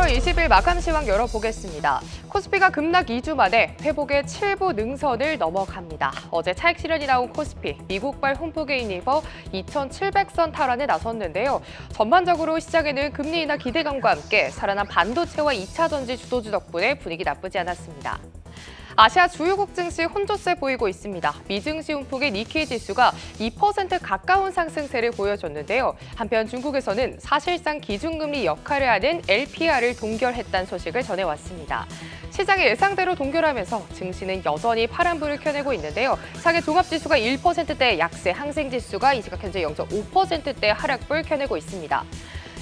5월 20일 마감 시황 열어보겠습니다. 코스피가 급락 2주 만에 회복의 7부 능선을 넘어갑니다. 어제 차익 실현이 나온 코스피, 미국발 홈프게인 입어 2,700선 탈환에 나섰는데요. 전반적으로 시장에는 금리 인하 기대감과 함께 살아난 반도체와 2차 전지 주도주 덕분에 분위기 나쁘지 않았습니다. 아시아 주요국 증시 혼조세 보이고 있습니다. 미증시 움푹의 니케이 지수가 2% 가까운 상승세를 보여줬는데요. 한편 중국에서는 사실상 기준금리 역할을 하는 LPR을 동결했다는 소식을 전해왔습니다. 시장의 예상대로 동결하면서 증시는 여전히 파란불을 켜내고 있는데요. 상해 종합지수가 1%대 약세, 항생지수가 이 시각 현재 0.5%대 하락불 켜내고 있습니다.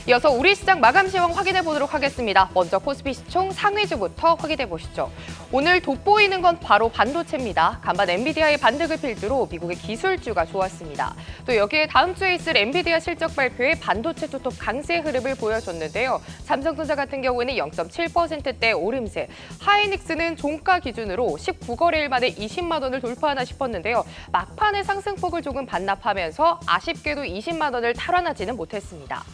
이어서 우리 시장 마감 시황 확인해 보도록 하겠습니다. 먼저 코스피 시총 상위주부터 확인해 보시죠. 오늘 돋보이는 건 바로 반도체입니다. 간밤 엔비디아의 반등을 필두로 미국의 기술주가 좋았습니다. 또 여기에 다음 주에 있을 엔비디아 실적 발표에 반도체 투톱 강세 흐름을 보여줬는데요. 삼성전자 같은 경우에는 0.7%대 오름세, 하이닉스는 종가 기준으로 19거래일 만에 20만 원을 돌파하나 싶었는데요. 막판에 상승폭을 조금 반납하면서 아쉽게도 20만 원을 탈환하지는 못했습니다.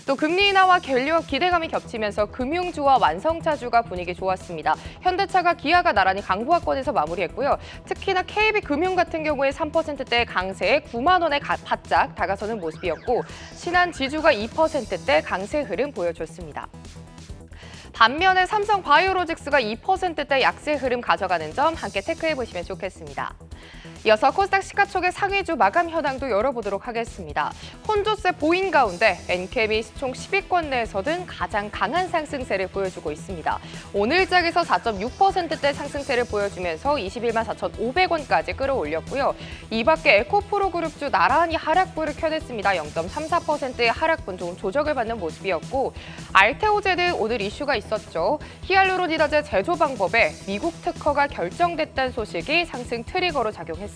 또 금리 인하와 견력 기대감이 겹치면서 금융주와 완성차주가 분위기 좋았습니다. 현대차가 기아가 나란히 강보합권에서 마무리했고요. 특히나 KB금융 같은 경우에 3%대 강세에 9만 원에 바짝 다가서는 모습이었고 신한지주가 2%대 강세 흐름 보여줬습니다. 반면에 삼성바이오로직스가 2%대 약세 흐름 가져가는 점 함께 체크해보시면 좋겠습니다. 이어서 코스닥 시가총액 상위주 마감 현황도 열어보도록 하겠습니다. 혼조세 보인 가운데 엔케미 시총 10위권 내에서는 가장 강한 상승세를 보여주고 있습니다. 오늘장에서 4.6%대 상승세를 보여주면서 21만 4,500원까지 끌어올렸고요. 이 밖에 에코프로그룹주 나란히 하락불을 켜냈습니다. 0.34%의 하락분 조금 조정을 받는 모습이었고 알테오제는 오늘 이슈가 있었죠. 히알루로니다제 제조 방법에 미국 특허가 결정됐다는 소식이 상승 트리거로 작용했습니다.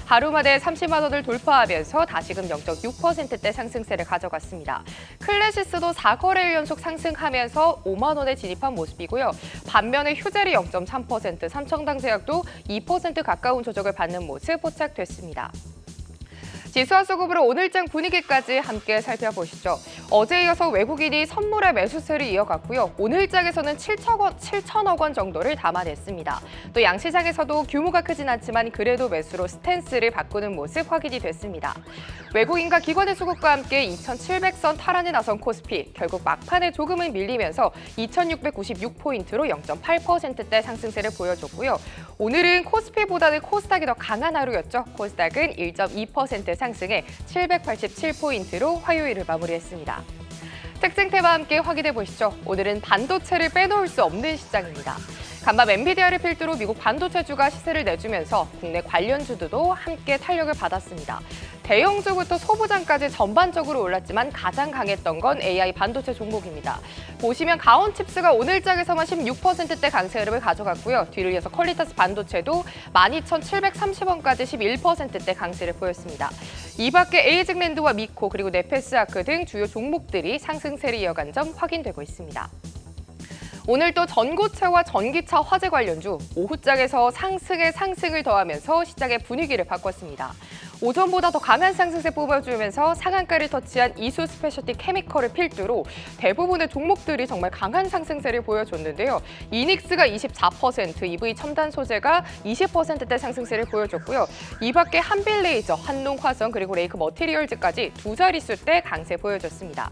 하루 만에 30만 원을 돌파하면서 다시금 0.6%대 상승세를 가져갔습니다. 클래시스도 4거래일 연속 상승하면서 5만 원에 진입한 모습이고요. 반면에 휴젤이 0.3%, 삼청당제약도 2% 가까운 조정을 받는 모습 포착됐습니다. 지수와 수급으로 오늘장 분위기까지 함께 살펴보시죠. 어제 이어서 외국인이 선물의 매수세를 이어갔고요. 오늘장에서는 7천억 원 정도를 담아냈습니다. 또 양시장에서도 규모가 크진 않지만 그래도 매수로 스탠스를 바꾸는 모습 확인이 됐습니다. 외국인과 기관의 수급과 함께 2,700선 탈환에 나선 코스피, 결국 막판에 조금은 밀리면서 2,696포인트로 0.8%대 상승세를 보여줬고요. 오늘은 코스피보다는 코스닥이 더 강한 하루였죠. 코스닥은 1.2% 상승해 787포인트로 화요일을 마무리했습니다. 특징 테마 함께 확인해 보시죠. 오늘은 반도체를 빼놓을 수 없는 시장입니다. 간밤 엔비디아를 필두로 미국 반도체주가 시세를 내주면서 국내 관련주들도 함께 탄력을 받았습니다. 대형주부터 소부장까지 전반적으로 올랐지만 가장 강했던 건 AI 반도체 종목입니다. 보시면 가온칩스가 오늘장에서만 16%대 강세 흐름을 가져갔고요. 뒤를 이어서 퀄리타스 반도체도 12,730원까지 11%대 강세를 보였습니다. 이 밖에 에이징랜드와 미코 그리고 네페스아크 등 주요 종목들이 상승세를 이어간 점 확인되고 있습니다. 오늘 또 전고체와 전기차 화재 관련주 오후장에서 상승에 상승을 더하면서 시장의 분위기를 바꿨습니다. 오전보다 더 강한 상승세 뽑아주면서 상한가를 터치한 이수 스페셜티 케미컬을 필두로 대부분의 종목들이 정말 강한 상승세를 보여줬는데요. 이닉스가 24%, EV 첨단 소재가 20%대 상승세를 보여줬고요. 이 밖에 한빌레이저, 한농화성 그리고 레이크 머티리얼즈까지 두 자릿수대 강세 보여줬습니다.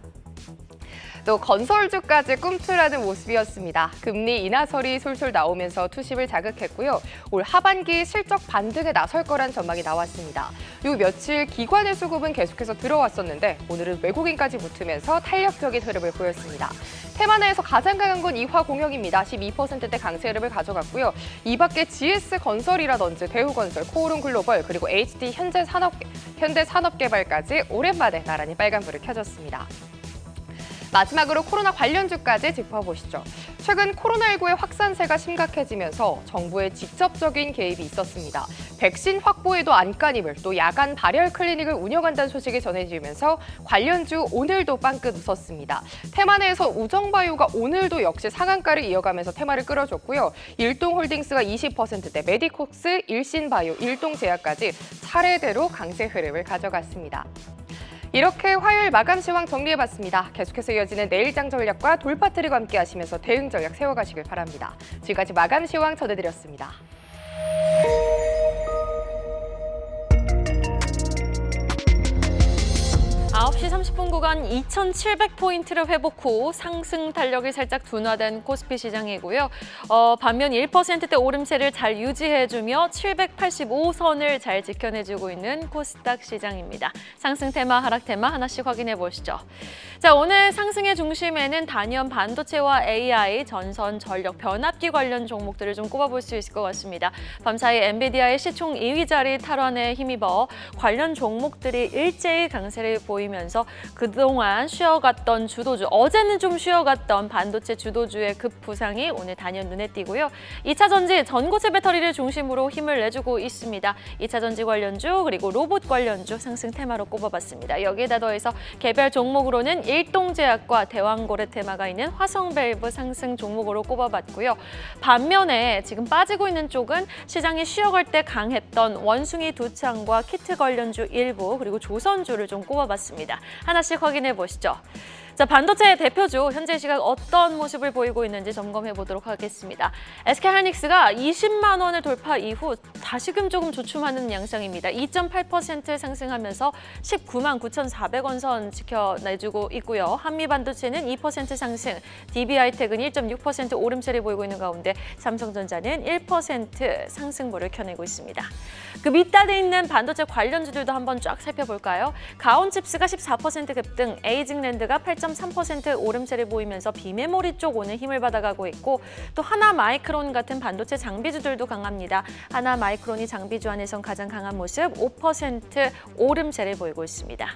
또 건설주까지 꿈틀하는 모습이었습니다. 금리 인하설이 솔솔 나오면서 투심을 자극했고요. 올 하반기 실적 반등에 나설 거란 전망이 나왔습니다. 요 며칠 기관의 수급은 계속해서 들어왔었는데 오늘은 외국인까지 붙으면서 탄력적인 흐름을 보였습니다. 테마 내에서 가장 강한 건 이화공영입니다. 12%대 강세 흐름을 가져갔고요. 이 밖에 GS건설이라든지 대우건설, 코오롱글로벌 그리고 HD 현대산업개발까지 오랜만에 나란히 빨간불을 켜줬습니다. 마지막으로 코로나 관련주까지 짚어보시죠. 최근 코로나19의 확산세가 심각해지면서 정부의 직접적인 개입이 있었습니다. 백신 확보에도 안간힘을 또 야간 발열 클리닉을 운영한다는 소식이 전해지면서 관련주 오늘도 빵끝 웃었습니다. 테마 내에서 우정바이오가 오늘도 역시 상한가를 이어가면서 테마를 끌어줬고요. 일동홀딩스가 20%대, 메디콕스, 일신바이오, 일동제약까지 차례대로 강세 흐름을 가져갔습니다. 이렇게 화요일 마감 시황 정리해봤습니다. 계속해서 이어지는 내일장 전략과 돌파 트랙과 함께 하시면서 대응 전략 세워가시길 바랍니다. 지금까지 마감 시황 전해드렸습니다. 9시 30분 구간 2,700포인트를 회복 후 상승 탄력이 살짝 둔화된 코스피 시장이고요. 반면 1%대 오름세를 잘 유지해주며 785선을 잘 지켜내주고 있는 코스닥 시장입니다. 상승 테마, 하락 테마 하나씩 확인해 보시죠. 자, 오늘 상승의 중심에는 단연 반도체와 AI, 전선, 전력, 변압기 관련 종목들을 좀 꼽아볼 수 있을 것 같습니다. 밤사이 엔비디아의 시총 2위 자리 탈환에 힘입어 관련 종목들이 일제히 강세를 보이면서 그동안 쉬어갔던 주도주, 어제는 좀 쉬어갔던 반도체 주도주의 급부상이 오늘 단연 눈에 띄고요. 2차 전지, 전고체 배터리를 중심으로 힘을 내주고 있습니다. 2차 전지 관련주 그리고 로봇 관련주 상승 테마로 꼽아봤습니다. 여기에다 더해서 개별 종목으로는 일동제약과 대왕고래 테마가 있는 화성밸브 상승 종목으로 꼽아봤고요. 반면에 지금 빠지고 있는 쪽은 시장이 쉬어갈 때 강했던 원숭이 두창과 키트 관련주 일부 그리고 조선주를 좀 꼽아봤습니다. 하나씩 확인해 보시죠. 자, 반도체 대표주 현재 시각 어떤 모습을 보이고 있는지 점검해 보도록 하겠습니다. SK하이닉스가 20만 원을 돌파 이후 다시금 조금 주춤하는 양상입니다. 2.8% 상승하면서 19만 9,400원 선 지켜내주고 있고요. 한미반도체는 2% 상승, DB하이텍은 1.6% 오름세를 보이고 있는 가운데 삼성전자는 1% 상승보를 켜내고 있습니다. 그 밑단에 있는 반도체 관련주들도 한번 쫙 살펴볼까요? 가온칩스가 14% 급등, 에이징랜드가 8.3% 오름세를 보이면서 비메모리 쪽 오늘 힘을 받아가고 있고 또 하나마이크론 같은 반도체 장비주들도 강합니다. 하나마이크론이 장비주 안에선 가장 강한 모습 5% 오름세를 보이고 있습니다.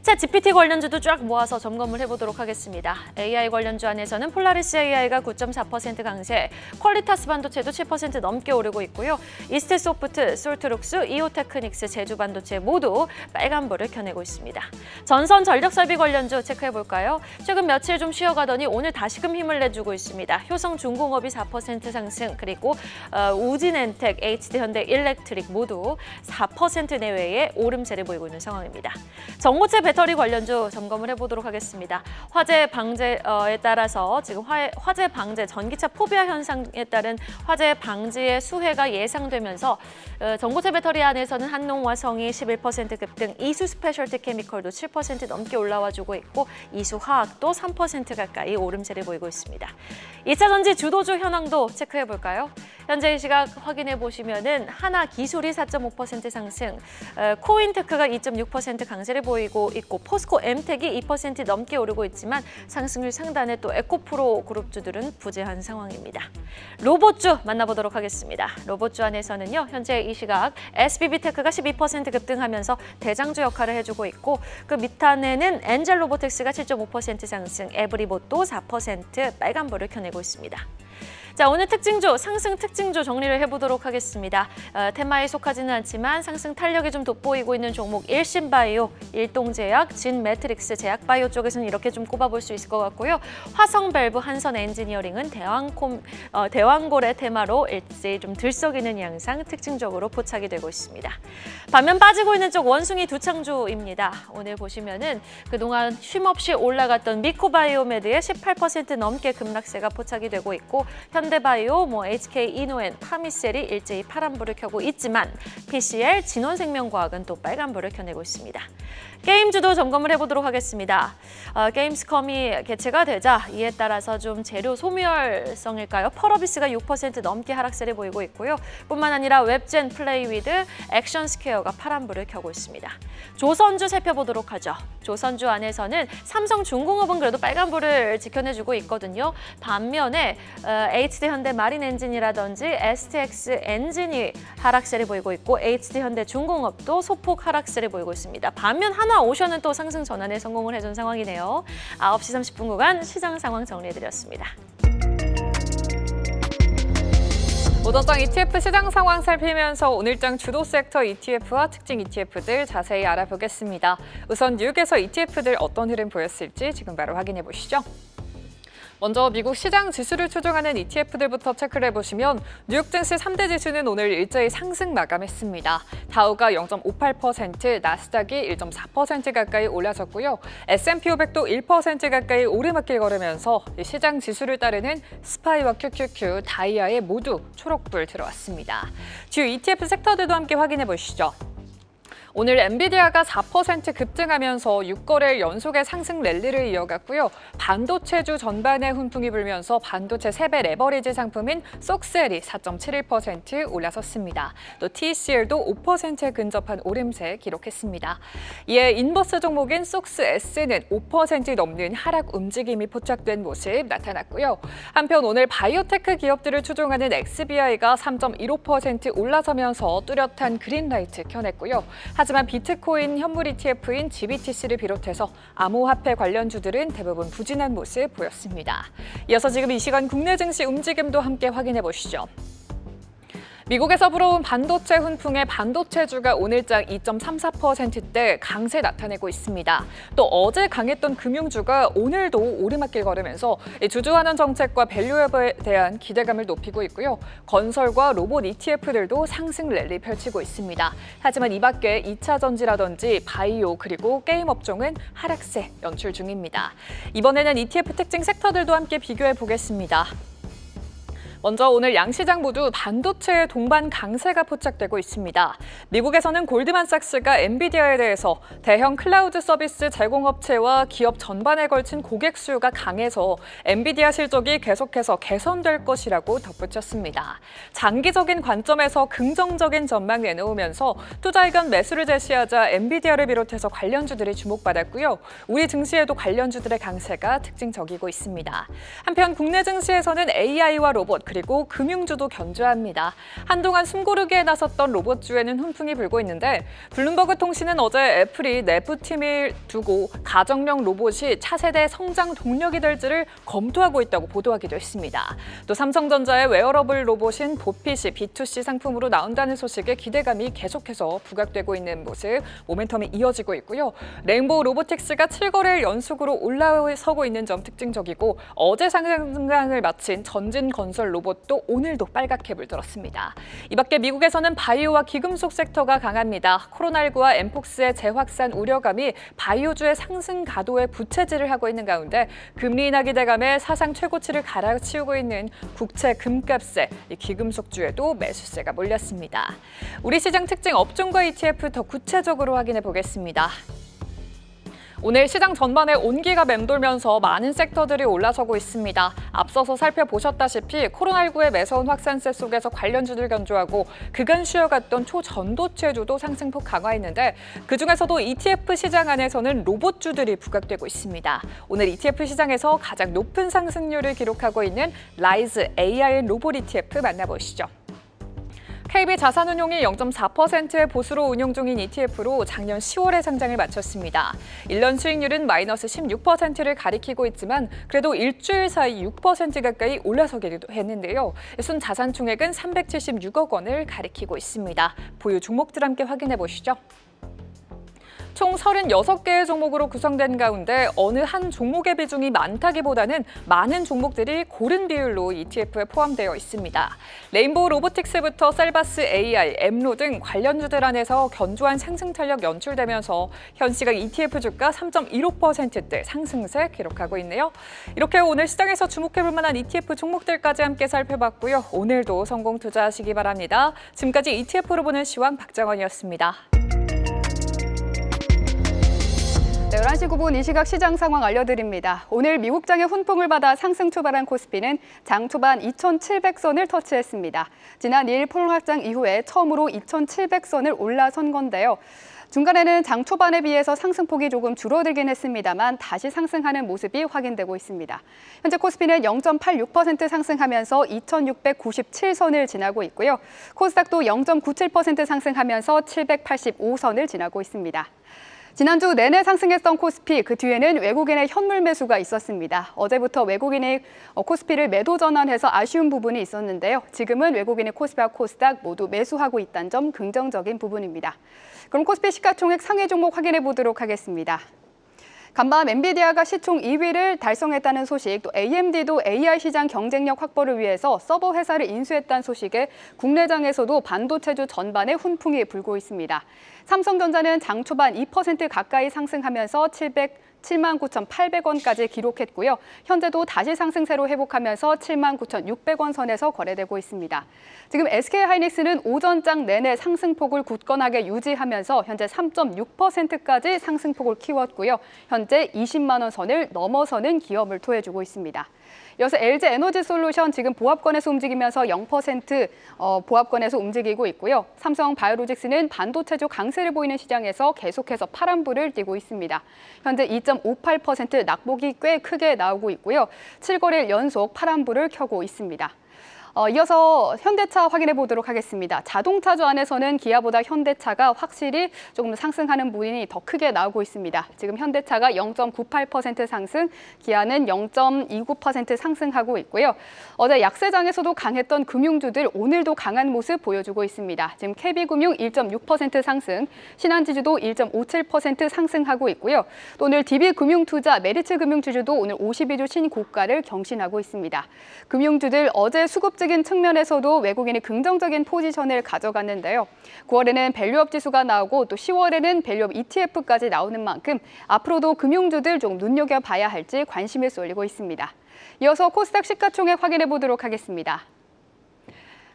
자, GPT 관련주도 쫙 모아서 점검을 해보도록 하겠습니다. AI 관련주 안에서는 폴라리스 AI가 9.4% 강세, 퀄리타스 반도체도 7% 넘게 오르고 있고요. 이스트소프트, 솔트룩스, 이오테크닉스, 제주반도체 모두 빨간불을 켜내고 있습니다. 전선 전력설비 관련주 체크해볼까요? 최근 며칠 좀 쉬어가더니 오늘 다시금 힘을 내주고 있습니다. 효성중공업이 4% 상승, 그리고 우진엔텍, HD현대 일렉트릭 모두 4% 내외의 오름세를 보이고 있는 상황입니다. 전고체 배터리 관련주 점검을 해보도록 하겠습니다. 화재 방제에 따라서 지금 화재 방제, 전기차 포비아 현상에 따른 화재 방지의 수혜가 예상되면서 전고체 배터리 안에서는 한농화성이 11% 급등, 이수 스페셜티 케미컬도 7% 넘게 올라와주고 있고 이수화학도 3% 가까이 오름세를 보이고 있습니다. 2차 전지 주도주 현황도 체크해볼까요? 현재 이 시각 확인해 보시면은 하나기술이 4.5% 상승, 코인테크가 2.6% 강세를 보이고 있고 포스코 엠텍이 2% 넘게 오르고 있지만 상승률 상단에 또 에코프로 그룹주들은 부재한 상황입니다. 로봇주 만나보도록 하겠습니다. 로봇주 안에서는요, 현재 이 시각 SBB테크가 12% 급등하면서 대장주 역할을 해주고 있고 그 밑단에는 엔젤로보텍스가 7.5% 상승, 에브리봇도 4% 빨간불을 켜내고 있습니다. 자, 오늘 특징주, 상승 특징주 정리를 해보도록 하겠습니다. 테마에 속하지는 않지만 상승 탄력이 좀 돋보이고 있는 종목 일신바이오, 일동제약, 진매트릭스, 제약바이오 쪽에서는 이렇게 좀 꼽아볼 수 있을 것 같고요. 화성밸브, 한선엔지니어링은 대왕고래 테마로 일제히 좀 들썩이는 양상 특징적으로 포착이 되고 있습니다. 반면 빠지고 있는 쪽 원숭이 두창주입니다. 오늘 보시면은 그동안 쉼없이 올라갔던 미코바이오메드의 18% 넘게 급락세가 포착이 되고 있고 현대바이오, HK이노엔, 파미셀이 일제히 파란불을 켜고 있지만 PCL, 진원생명과학은 또 빨간불을 켜내고 있습니다. 게임주도 점검을 해보도록 하겠습니다. 게임스컴이 개최가 되자 이에 따라서 좀 재료 소멸성일까요? 펄어비스가 6% 넘게 하락세를 보이고 있고요. 뿐만 아니라 웹젠, 플레이위드, 액션스퀘어가 파란불을 켜고 있습니다. 조선주 살펴보도록 하죠. 조선주 안에서는 삼성중공업은 그래도 빨간불을 지켜내주고 있거든요. 반면에 HD현대 마린엔진이라든지 STX 엔진이 하락세를 보이고 있고 HD현대 중공업도 소폭 하락세를 보이고 있습니다. 반면 하나오션은 또 상승 전환에 성공을 해준 상황이네요. 9시 30분 구간 시장 상황 정리해드렸습니다. 오전장 ETF 시장 상황 살피면서 오늘장 주도 섹터 ETF와 특징 ETF들 자세히 알아보겠습니다. 우선 뉴욕에서 ETF들 어떤 흐름 보였을지 지금 바로 확인해 보시죠. 먼저 미국 시장 지수를 추종하는 ETF들부터 체크를 해보시면 뉴욕 증시 3대 지수는 오늘 일제히 상승 마감했습니다. 다우가 0.58%, 나스닥이 1.4% 가까이 올라섰고요. S&P 500도 1% 가까이 오르막길 걸으면서 시장 지수를 따르는 스파이와 QQQ, 다이아에 모두 초록불 들어왔습니다. 주요 ETF 섹터들도 함께 확인해 보시죠. 오늘 엔비디아가 4% 급등하면서 6거래일 연속의 상승 랠리를 이어갔고요. 반도체주 전반에 훈풍이 불면서 반도체 3배 레버리지 상품인 속셀이 4.71% 올라섰습니다. 또 TCL도 5%에 근접한 오름세 기록했습니다. 이에 인버스 종목인 속스S는 5% 넘는 하락 움직임이 포착된 모습 나타났고요. 한편 오늘 바이오테크 기업들을 추종하는 XBI가 3.15% 올라서면서 뚜렷한 그린라이트 켜냈고요. 하지만 비트코인 현물 ETF인 GBTC를 비롯해서 암호화폐 관련주들은 대부분 부진한 모습 보였습니다. 이어서 지금 이 시간 국내 증시 움직임도 함께 확인해 보시죠. 미국에서 불어온 반도체 훈풍에 반도체주가 오늘장 2.34%대 강세 나타내고 있습니다. 또 어제 강했던 금융주가 오늘도 오르막길 걸으면서 주주환원 정책과 밸류업에 대한 기대감을 높이고 있고요. 건설과 로봇 ETF들도 상승 랠리 펼치고 있습니다. 하지만 이 밖에 2차 전지라든지 바이오 그리고 게임 업종은 하락세 연출 중입니다. 이번에는 ETF 특징 섹터들도 함께 비교해 보겠습니다. 먼저 오늘 양시장 모두 반도체의 동반 강세가 포착되고 있습니다. 미국에서는 골드만삭스가 엔비디아에 대해서 대형 클라우드 서비스 제공업체와 기업 전반에 걸친 고객 수요가 강해서 엔비디아 실적이 계속해서 개선될 것이라고 덧붙였습니다. 장기적인 관점에서 긍정적인 전망 내놓으면서 투자 의견 매수를 제시하자 엔비디아를 비롯해서 관련주들이 주목받았고요. 우리 증시에도 관련주들의 강세가 특징적이고 있습니다. 한편 국내 증시에서는 AI와 로봇 그리고 금융주도 견조합니다. 한동안 숨고르기에 나섰던 로봇주에는 훈풍이 불고 있는데 블룸버그 통신은 어제 애플이 내부팀을 두고 가정용 로봇이 차세대 성장 동력이 될지를 검토하고 있다고 보도하기도 했습니다. 또 삼성전자의 웨어러블 로봇인 보핏이 B2C 상품으로 나온다는 소식에 기대감이 계속해서 부각되고 있는 모습, 모멘텀이 이어지고 있고요. 레인보우 로보틱스가 7거래일 연속으로 올라서고 있는 점 특징적이고 어제 상승을 마친 전진건설 로봇도 오늘도 빨갛게 물들었습니다. 이 밖에 미국에서는 바이오와 기금속 섹터가 강합니다. 코로나19와 엠폭스의 재확산 우려감이 바이오주의 상승 가도에 부채질을 하고 있는 가운데 금리 인하 기대감에 사상 최고치를 갈아치우고 있는 국채 금값에 기금속주에도 매수세가 몰렸습니다. 우리 시장 특징 업종과 ETF 더 구체적으로 확인해 보겠습니다. 오늘 시장 전반에 온기가 맴돌면서 많은 섹터들이 올라서고 있습니다. 앞서서 살펴보셨다시피 코로나19의 매서운 확산세 속에서 관련주들 견조하고 그간 쉬어갔던 초전도체주도 상승폭 강화했는데 그중에서도 ETF 시장 안에서는 로봇주들이 부각되고 있습니다. 오늘 ETF 시장에서 가장 높은 상승률을 기록하고 있는 라이즈 AI 로봇 ETF 만나보시죠. KB자산운용이 0.4%의 보수로 운용 중인 ETF로 작년 10월에 상장을 마쳤습니다. 1년 수익률은 마이너스 16%를 가리키고 있지만 그래도 일주일 사이 6% 가까이 올라서기도 했는데요. 순 자산 총액은 376억 원을 가리키고 있습니다. 보유 종목들 함께 확인해 보시죠. 총 36개의 종목으로 구성된 가운데 어느 한 종목의 비중이 많다기보다는 많은 종목들이 고른 비율로 ETF에 포함되어 있습니다. 레인보우 로보틱스부터 셀바스 AI, 엠로 등 관련주들 안에서 견조한 상승 탄력 연출되면서 현 시각 ETF 주가 3.15%대 상승세 기록하고 있네요. 이렇게 오늘 시장에서 주목해볼 만한 ETF 종목들까지 함께 살펴봤고요. 오늘도 성공 투자하시기 바랍니다. 지금까지 ETF로 보는 시황 박정원이었습니다. 11시 9분 이 시각 시장 상황 알려드립니다. 오늘 미국장의 훈풍을 받아 상승 출발한 코스피는 장 초반 2,700선을 터치했습니다. 지난 2일 폭락장 이후에 처음으로 2,700선을 올라선 건데요. 중간에는 장 초반에 비해서 상승폭이 조금 줄어들긴 했습니다만 다시 상승하는 모습이 확인되고 있습니다. 현재 코스피는 0.86% 상승하면서 2,697선을 지나고 있고요. 코스닥도 0.97% 상승하면서 785선을 지나고 있습니다. 지난주 내내 상승했던 코스피, 그 뒤에는 외국인의 현물 매수가 있었습니다. 어제부터 외국인이 코스피를 매도 전환해서 아쉬운 부분이 있었는데요. 지금은 외국인의 코스피와 코스닥 모두 매수하고 있다는 점 긍정적인 부분입니다. 그럼 코스피 시가총액 상위 종목 확인해 보도록 하겠습니다. 간밤 엔비디아가 시총 2위를 달성했다는 소식, 또 AMD도 AI 시장 경쟁력 확보를 위해서 서버 회사를 인수했다는 소식에 국내장에서도 반도체주 전반에 훈풍이 불고 있습니다. 삼성전자는 장 초반 2% 가까이 상승하면서 79,800원까지 기록했고요. 현재도 다시 상승세로 회복하면서 79,600원 선에서 거래되고 있습니다. 지금 SK하이닉스는 오전장 내내 상승폭을 굳건하게 유지하면서 현재 3.6%까지 상승폭을 키웠고요. 현재 20만 원 선을 넘어서는 기업을 토해주고 있습니다. 이어서 LG에너지솔루션 지금 보합권에서 움직이면서 0% 보합권에서 움직이고 있고요. 삼성바이오로직스는 반도체주 강세를 보이는 시장에서 계속해서 파란불을 띠고 있습니다. 현재 2.58% 낙폭이 꽤 크게 나오고 있고요. 7거래일 연속 파란불을 켜고 있습니다. 이어서 현대차 확인해 보도록 하겠습니다. 자동차주 안에서는 기아보다 현대차가 확실히 조금 상승하는 부분이 더 크게 나오고 있습니다. 지금 현대차가 0.98% 상승, 기아는 0.29% 상승하고 있고요. 어제 약세장에서도 강했던 금융주들 오늘도 강한 모습 보여주고 있습니다. 지금 KB금융 1.6% 상승, 신한지주도 1.57% 상승하고 있고요. 또 오늘 DB금융투자, 메리츠금융주주도 오늘 52주 신고가를 경신하고 있습니다. 금융주들 어제 수급적인 측면에서도 외국인이 긍정적인 포지션을 가져갔는데요. 9월에는 밸류업 지수가 나오고 또 10월에는 밸류업 ETF까지 나오는 만큼 앞으로도 금융주들 좀 눈여겨봐야 할지 관심이 쏠리고 있습니다. 이어서 코스닥 시가총액 확인해 보도록 하겠습니다.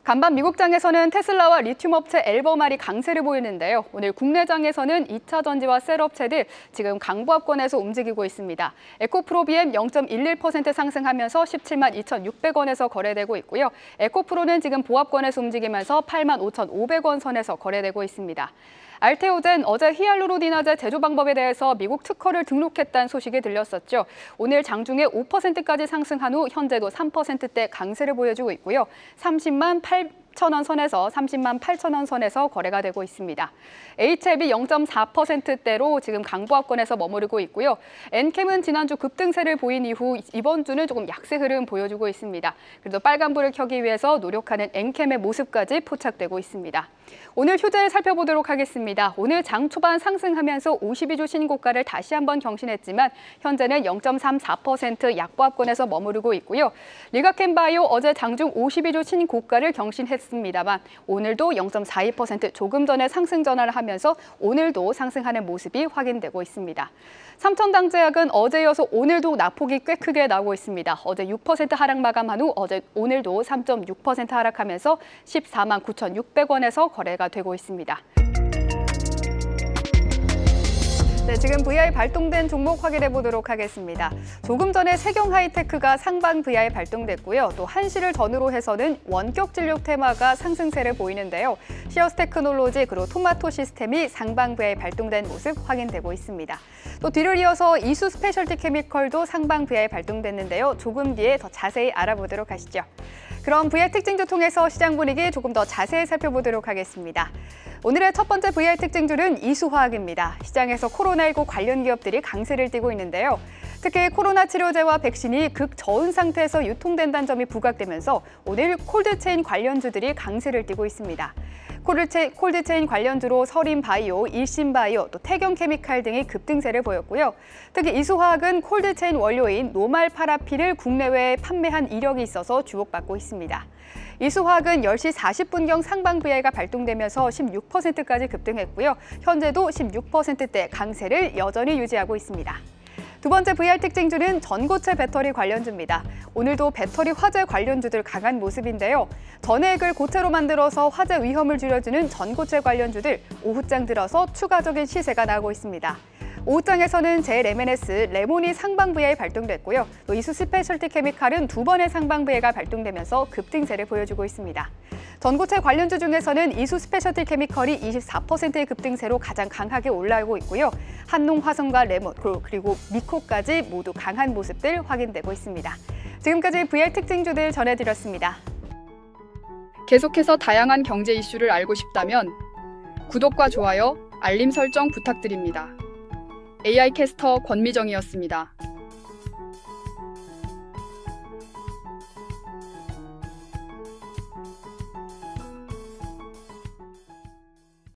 간밤 미국장에서는 테슬라와 리튬 업체 엘버말이 강세를 보이는데요. 오늘 국내장에서는 2차 전지와 셀 업체들 지금 강보합권에서 움직이고 있습니다. 에코프로비엠 0.11% 상승하면서 17만 2,600원에서 거래되고 있고요. 에코프로는 지금 보합권에서 움직이면서 8만 5,500원 선에서 거래되고 있습니다. 알테오젠 어제 히알루로니나제 제조 방법에 대해서 미국 특허를 등록했다는 소식이 들렸었죠. 오늘 장중에 5%까지 상승한 후 현재도 3%대 강세를 보여주고 있고요. 30만 8천원 선에서 30만 8천원 선에서 거래가 되고 있습니다. HLB 0.4%대로 지금 강보합권에서 머무르고 있고요. 엔캠은 지난주 급등세를 보인 이후 이번 주는 조금 약세 흐름 보여주고 있습니다. 그래도 빨간불을 켜기 위해서 노력하는 엔캠의 모습까지 포착되고 있습니다. 오늘 휴재 살펴보도록 하겠습니다. 오늘 장 초반 상승하면서 52주 신고가를 다시 한번 경신했지만 현재는 0.34% 약보합권에서 머무르고 있고요. 리가켄바이오 어제 장중 52주 신고가를 경신했습니다만 오늘도 0.42% 조금 전에 상승 전환을 하면서 오늘도 상승하는 모습이 확인되고 있습니다. 삼천당제약은 어제 이어서 오늘도 낙폭이 꽤 크게 나오고 있습니다. 어제 6% 하락 마감한 후 오늘도 3.6% 하락하면서 14만 9,600원에서 거래가 되고 있습니다. 네, 지금 VI 발동된 종목 확인해 보도록 하겠습니다. 조금 전에 세경하이테크가 상방 VI 발동됐고요. 또 한시를 전후로 해서는 원격 진료 테마가 상승세를 보이는데요. 시어스 테크놀로지 그리고 토마토 시스템이 상방 VI 발동된 모습 확인되고 있습니다. 또 뒤를 이어서 이수 스페셜티 케미컬도 상방 VI 발동됐는데요. 조금 뒤에 더 자세히 알아보도록 하시죠. 그럼 VI 특징주 통해서 시장 분위기 조금 더 자세히 살펴보도록 하겠습니다. 오늘의 첫 번째 VI 특징주는 이수화학입니다. 시장에서 코로나19 관련 기업들이 강세를 띠고 있는데요. 특히 코로나 치료제와 백신이 극저온 상태에서 유통된다는 점이 부각되면서 오늘 콜드체인 관련주들이 강세를 띠고 있습니다. 콜드체인 관련주로 서린바이오, 일신바이오, 또 태경케미칼 등이 급등세를 보였고요. 특히 이수화학은 콜드체인 원료인 노말파라핀을 국내외에 판매한 이력이 있어서 주목받고 있습니다. 이수화학은 10시 40분경 상방 VI가 발동되면서 16%까지 급등했고요. 현재도 16%대 강세를 여전히 유지하고 있습니다. 두 번째 VR 특징주는 전고체 배터리 관련주입니다. 오늘도 배터리 화재 관련주들 강한 모습인데요. 전해액을 고체로 만들어서 화재 위험을 줄여주는 전고체 관련주들 오후장 들어서 추가적인 시세가 나오고 있습니다. 오후장에서는 JLMNS, 레몬이 상방 VI 발동됐고요. 또 이수 스페셜티 케미칼은 두 번의 상방 VI가 발동되면서 급등세를 보여주고 있습니다. 전고체 관련주 중에서는 이수 스페셜티 케미컬이 24%의 급등세로 가장 강하게 올라오고 있고요. 한농화성과 레몬, 그리고 미코까지 모두 강한 모습들 확인되고 있습니다. 지금까지 VR 특징주들 전해드렸습니다. 계속해서 다양한 경제 이슈를 알고 싶다면 구독과 좋아요, 알림 설정 부탁드립니다. AI 캐스터 권미정이었습니다.